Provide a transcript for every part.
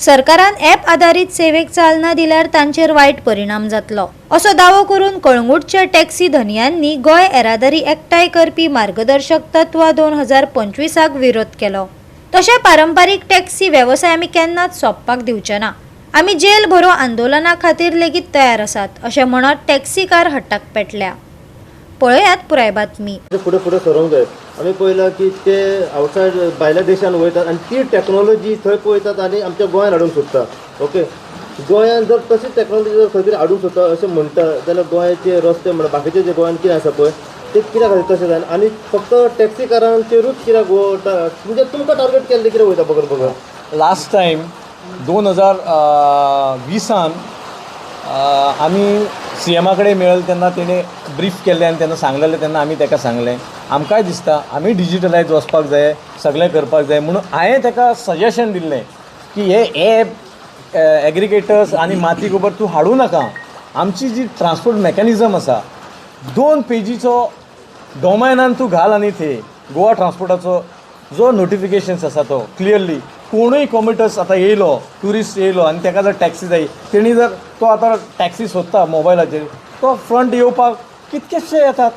सरकारान ॲप आधारित सेवेक चालना दिल्यार तांचेर वायट परिणाम जातलो असो दावो करून कळंगूटच्या टॅक्सी धनियांनी गोंय येरादारी एकठांय करपी मार्गदर्शक तत्वां 2025 विरोध केलो। तशें पारंपारीक टॅक्सी वेवसाय आमी केन्नाच सोंपपाक दिवचे ना। आमी जेल भरो आंदोलना खातीर लेगीत तयार आसात अशें म्हणत टॅक्सीकार हट्टाक पेटल्या। पळयात पुराय बातमी। फुडें फुडें सरूंक जाय। आमी पळयलां की ते आवटसायड भायल्या देशांत वयतात आनी ती टॅक्नॉलॉजी थंय पळयतात आनी आमच्या गोंयांत हाडूंक सोदता। ओके, गोंयांत जर तशी टॅक्नॉलॉजी जर खंय तरी हाडूंक सोदता अशें म्हणटा जाल्यार गोंयाचे रस्ते म्हणल्यार बाकीचे जे गोंयांत कितें आसा पळय ते कित्याक खातीर तशें जायना आनी फक्त टॅक्सीकारांचेरूच कित्याक म्हणजे तुमकां टार्गेट केल्लें कितें वयता बगर बगर। लास्ट टायम 2020 आमी CMA कडेन मेळ्ळे तेन्ना तेणे ब्रीफ केल्लें आनी तेन्ना सांगलेलें तेन्ना आमी ताका सांगलें आमकांय दिसता आमी डिजिटलायज वचपाक जाय, सगळें करपाक जाय म्हणून हांवें ताका सजेशन दिल्लें की हे ॲप एग्रिगेटर्स आनी माती गोबर तूं हाडूं नाका। आमची जी ट्रान्सपोर्ट मेकॅनिझम आसा 2 पेजीचो डोमायनान तूं घाल आनी थंय गोवा ट्रान्सपोर्टाचो जो नोटिफिकेशन्स आसा तो क्लियरली कोणूय कॉम्युटर्स आतां येयलो, ट्युरिस्ट येयलो आनी ताका जर टॅक्सी जाय तेणी जर तो आतां टॅक्सी सोदता मोबायलाचेर तो फ्रंट येवपाक कितकेशे येतात।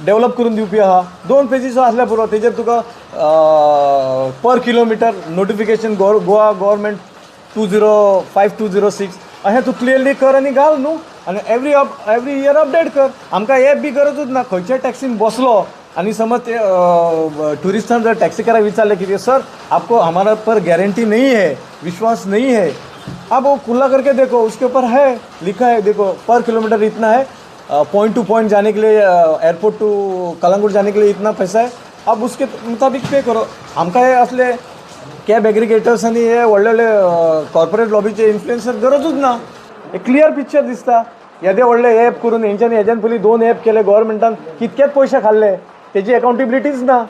डेवलप करून दिवपी आहा 2 पेजीचो आसल्यार पुरो तेजेर तुका पर किलोमिटर नोटिफिकेशन गोवा गव्हर्मेंट 205206 अशें तूं क्लियरली कर आनी घाल न्हू आनी एवरी इयर अपडेट कर। आमकां एप बी गरजूच ना। खंयच्या टॅक्सीन बसलो आनी समज ते टूरिस्टान जर टैक्सीकारा विचारले कि सर आपको हमारा पर गारंटी नहीं है, विश्वास नहीं है, आप वो खुला करके देखो उसके ऊपर है लिखा है, देखो पर किलोमीटर इतना है, पॉइंट टू पॉइंट जाने के लिए एयरपोर्ट टू कलंगूट जाने के लिए इतना पैसा है, आप उसके मुताबिक पे करो। आमकां हे असले कॅब एग्रिगेटर्स आनी हे व्हडले व्हडले कॉर्पोरेट लॉबीचे इन्फ्लुएन्सर गरजूच ना। एक क्लियर पिक्चर दिसता। येदे व्हडले ॲप करून हेंच्यांनी हेज्यान पयलीं 2 ॲप केले गव्हर्मेंटान कितकेच पयशे खाल्ले तेजी अकाउंटेबिलिटीच ना।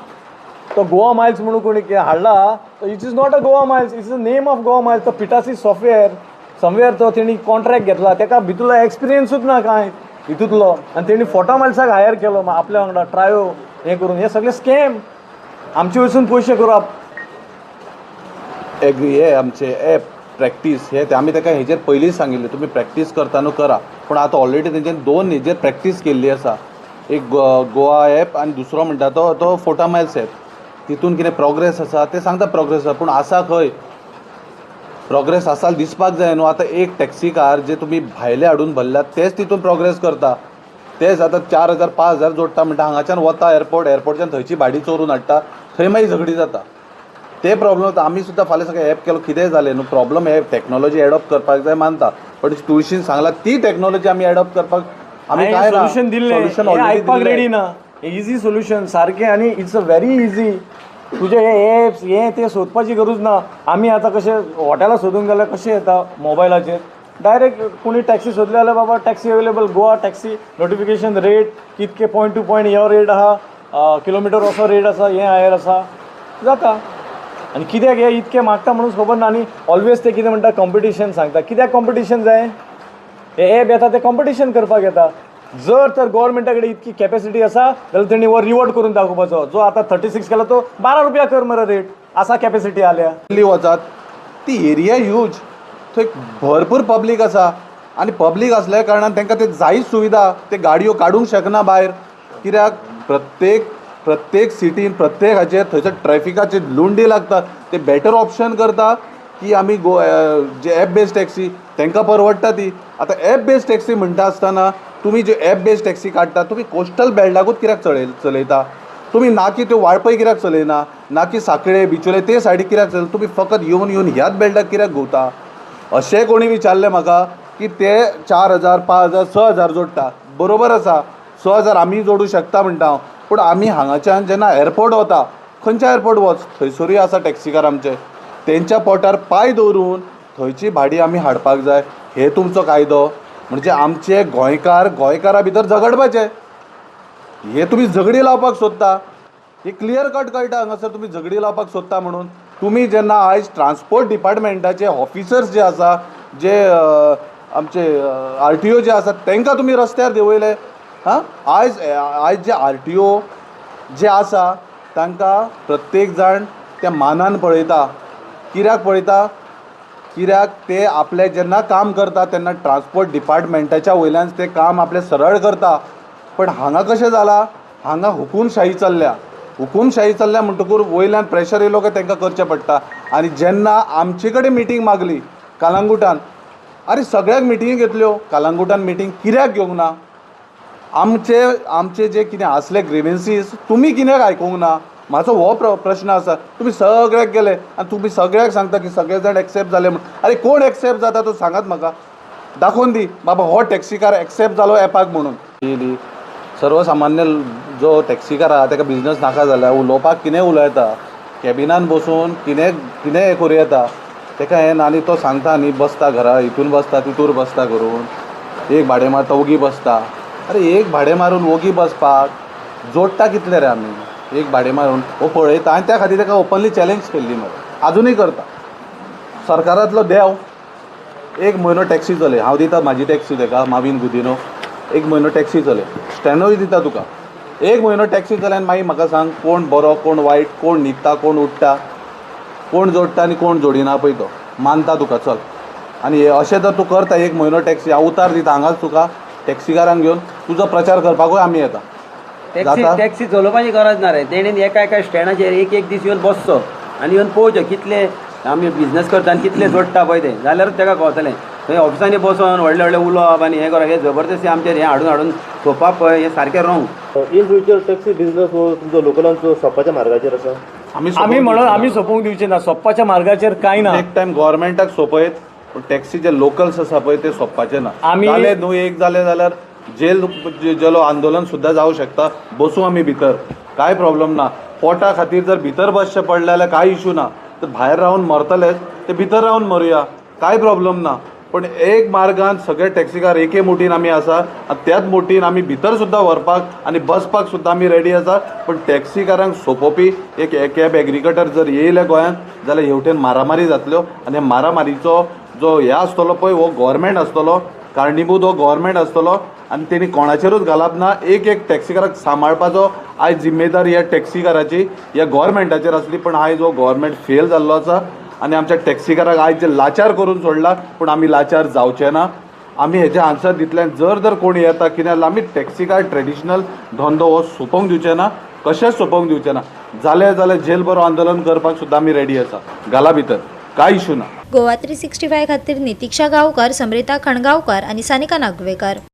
तो गोवा मायल्स म्हणून कोणी हाडला तो it is not a Goa Miles, it's the name of Goa Miles. तो पिटासी सॉफ्टवेअर समवेअर तो तेणी कॉन्ट्रॅक्ट घेतला तेका भितूरलो एक्सपिरियन्सूच ना कांय हितूंतलो आनी तेणी फोटा मायल्साक हायर केलो आपल्या वांगडा ट्रायो हें करून। हे सगळे स्कॅम आमचे वयसून पयशे करप। हे आमचे ॲप प्रॅक्टीस हे आमी ताका हेजेर पयलींच सांगिल्लें तुमी प्रॅक्टीस करता न्हू करा, पूण आतां ऑलरेडी तेंच्यानी 2 हेजेर प्रॅक्टीस केल्ली आसा। एक गोवा ॲप आनी दुसरो म्हणटा तो फोटा मायल्स ॲप। तितून कितें प्रोग्रेस आसा ते सांगता प्रोग्रेस आसा, पूण आसा खंय प्रोग्रेस आसा दिसपाक जाय न्हू। आतां एक टॅक्सीकार जे तुमी भायले हाडून भरल्यात तेच तितून प्रोग्रेस करता, तेच आतां 4000 5000 जोडटा म्हणटा हांगाच्यान वता एअरपोर्टच्यान थंयची भाडी चोरून हाडटा, थंय मागीर झगडी जाता। ते प्रॉब्लेम जाता। आमी सुद्दां फाल्यां सगळें ॲप केलो कितेंय जालें न्हू प्रॉब्लेम हे टॅक्नॉलॉजी एडॉप्ट करपाक जाय मानता, बट तुळशीन सांगलां ती टॅक्नॉलॉजी आमी एडॉप्ट करपाक आमी काय सोल्युशन दिल्लें आयकपाक रेडी ना। इजी सोल्युशन सारकें आनी इट्स अ व्हेरी इजी। तुजे हे एप्स हे ते सोदपाची गरज ना। आमी आतां कशें हॉटेलां सोदूंक गेल्यार कशें येता मोबायलाचेर डायरेक्ट कोणी टॅक्सी सोदली जाल्यार बाबा taxi available Goa taxi notification rate कितके पॉयंट टू पॉयंट ह्यो रेट आहा, किलोमिटर असो रेट आसा, हें हायर आसा जाता। आनी कित्याक हे इतके मागता म्हणून खबर ना। आनी ऑलवेज ते कितें म्हणटा कॉम्पिटिशन सांगता। कित्याक कॉम्पिटिशन जाय? हे ॲप येता ते कॉम्पिटिशन करपाक येता। जर तर गव्हर्मेंटा कडेन इतकी कॅपॅसिटी आसा जाल्यार तेणी वो रिवॉर्ड करून दाखोवपाचो। जो आतां 36 केला तो 12 रुपया कर मरे रेट आसा कॅपॅसिटी आल्या दिल्ली वचात ती एरिया ह्यूज, थंय भरपूर पब्लीक आसा आनी पब्लीक आसल्या कारणान तांकां ते जायच सुविधा ते गाडयो काडूंक शकना भायर। कित्याक प्रत्येक सिटीन प्रत्येक हाचेर थंयसर ट्रॅफिकाचे लुंडी लागता। ते बेटर ऑप्शन करता की आमी जे ॲप बेस्ड टॅक्सी तांकां परवडटा ती। आतां ॲप बेस्ड टॅक्सी म्हणटा आसतना तुमी जे ॲप बेस्ड टॅक्सी काडटा तुमी कोस्टल बेल्टाकूच कित्याक चलयता? तुमी ना की त्यो वाळपय कित्याक चलयना, ना की साखळे बिचोले ते सायडीक कित्याक चलयता? तुमी फकत येवन ह्याच बेल्टाक कित्याक घुंवता? अशें कोणी विचारलें म्हाका की ते 4000 5000 6000 जोडटा, बरोबर आसा 6000 आमी जोडूं शकता म्हणटा हांव, पूण आमी हांगाच्यान जेन्ना एअरपोर्ट वता खंयच्या एअरपोर्ट वच थंयसरूय आसा टॅक्सीकार आमचे, तेंच्या पोटार पांय दवरून थंयची भाडी आमी हाडपाक जाय। हे तुमचो कायदो म्हणजे आमचे गोंयकारा भितर झगडपाचे। हे तुमी झगडी लावपाक सोदता, हे क्लियर कट कळटा हांगासर तुमी झगडी लावपाक सोदता म्हणून। तुमी जेन्ना आयज ट्रान्सपोर्ट डिपार्टमेंटाचे ऑफिसर्स जे आसा जे आमचे RTO जे आसात तांकां तुमी रस्त्यार देंवयले। आयज जे RTO जे आसा तांकां प्रत्येक जाण त्या मानान पळयता। कित्याक पळयता? कित्याक ते आपले जेन्ना काम करता तेन्ना ट्रान्सपोर्ट डिपार्टमेंटाच्या वयल्यान ते काम आपले सरळ करता. पण हांगा कशें जाला, हांगा हुकूमशाही चल्ल्या म्हणटकूर वयल्यान प्रेशर येयलो काय तांकां करचें पडटा. आनी जेन्ना आमचे कडेन मिटींग मागली कालांगुटान, अरे सगळ्याक मिटिंगी घेतल्यो, कालांगुटान मिटींग कित्याक घेवंक ना? आमचे जे कितें आसले ग्रिव्हन्सीस तुमी कित्याक आयकूंक ना? म्हाजो हो प्रश्न आसा. तुमी सगळ्याक गेले आनी तुमी सगळ्याक सांगता की सगळे जाण एक्सेप्ट जाले म्हण. अरे कोण एक्सेप्ट जाता तो सांगात म्हाका, दाखोवन दी बाबा हो टॅक्सी कार एक्सेप्ट जालो एपाक म्हणून. सर्वसामान्य जो टॅक्सी कार आहा ताका बिजनस नाका जाल्यार उलोवपाक कितें उलयता, कॅबिनान बसून कितें हें करूं येता ताका हें ना. आनी तो सांगता न्ही बसता घरा हितून बसता तितूर बसता करून, एक भाडें मारता ओगी बसता. अरे एक भाडें मारून ओगी बसपाक जोडटा कितले रे आमी? एक भाडें मारून हो पळयता आनी त्या खातीर ताका ओपनली चॅलेंज केल्ली मरे, आजुनूय करता. सरकारांतलो देव. 1 म्हयनो टॅक्सी चलय, हांव दिता म्हाजी टॅक्सी ताका, मावीन गुदिनो. 1 म्हयनो टॅक्सी चलय, स्टॅनोय दिता तुका. 1 म्हयनो टॅक्सी चलय आनी मागीर म्हाका सांग कोण बरो कोण वायट, कोण न्हिदता कोण उठटा, कोण जोडटा आनी कोण जोडिना पळय तो मानता तुका. चल आनी अशें जर तूं करता 1 म्हयनो टॅक्सी, हांव उतार दिता हांगाच तुका टॅक्सीकारांक घेवन तुजो प्रचार करपाकूय आमी येता. टॅक्सी चलोवपाची गरज ना रे. तेणेन एका स्टँडाचेर एक दीस येवन बसचो आनी येवन पळोवचें कितले आमी बिजनस करता आनी कितले जोडटा पळय ते, जाल्यारूच ताका कळटलें. थंय ऑफिसांनी बसून व्हडलें उलोवप आनी हें करप हे जबरदस्ती आमचेर हें हाडून सोंपप पळय हें सारकें wrong. In future taxi business हो तुमचो लोकलांचो सोंपपाच्या मार्गाचेर आसा. आमी म्हणून आमी सोंपोवंक दिवचे ना, सोंपपाच्या मार्गाचेर कांय ना. एक टायम गव्हर्मेंटाक सोपयत, पूण टॅक्सी जे लोकल्स आसा पळय ते सोंपपाचे ना. जाले न्हू एक जालें जाल्यार जेलो आंदोलन सुद्दां जावं शकता. बसूं आमी भितर, कांय प्रॉब्लेम ना. पोटा खातीर जर भितर बसचें पडलें जाल्यार कांय इशू ना. तर भायर रावन मरतलेच ते भितर रावन मरुया, कांय प्रॉब्लेम ना. पण एक मार्गान सगळे टॅक्सीकार एके मोटीन आमी आसा आनी त्याच मोटीन आमी भितर सुद्दां व्हरपाक आनी बसपाक सुद्दां आमी रेडी आसा. पण टॅक्सीकारांक सोंपोवपी एक कॅब एग्रिकल्चर जर येयले गोंयांत जाल्यार हेवटेन मारामारी जातल्यो आनी ह्या मारामारीचो जो हे आसतलो पळय हो गव्हर्मेंट आसतलो, कारणीभूत हो गव्हर्मेंट आसतलो. आनी तेणी कोणाचेरूच घालप ना. एक टॅक्सीकाराक सांबाळपाचो आयज जिम्मेदारी ह्या टॅक्सीकाराची ह्या गव्हर्मेंटाचेर आसली. पण आयज हो गव्हर्मेंट फेल जाल्लो आसा आनी आमच्या टॅक्सीकाराक आयज जे लाचार करून सोडला. पूण आमी लाचार जावचे ना. आमी हेजे आन्सर दितल्यान जर कोण येता कितें जाल्यार आमी टॅक्सीकार ट्रेडिशनल धंदो हो सोंपोवंक दिवचे ना, कशेंच सोंपोवंक दिवचे ना. जाल्यार जेल बरो आंदोलन करपाक सुद्दां आमी रेडी आसा. घाला भितर, कांय इशू ना. गोवा 365 खातीर नितीक्षा गांवकर, समृता खणगांवकर आनी सानिका नागवेकर.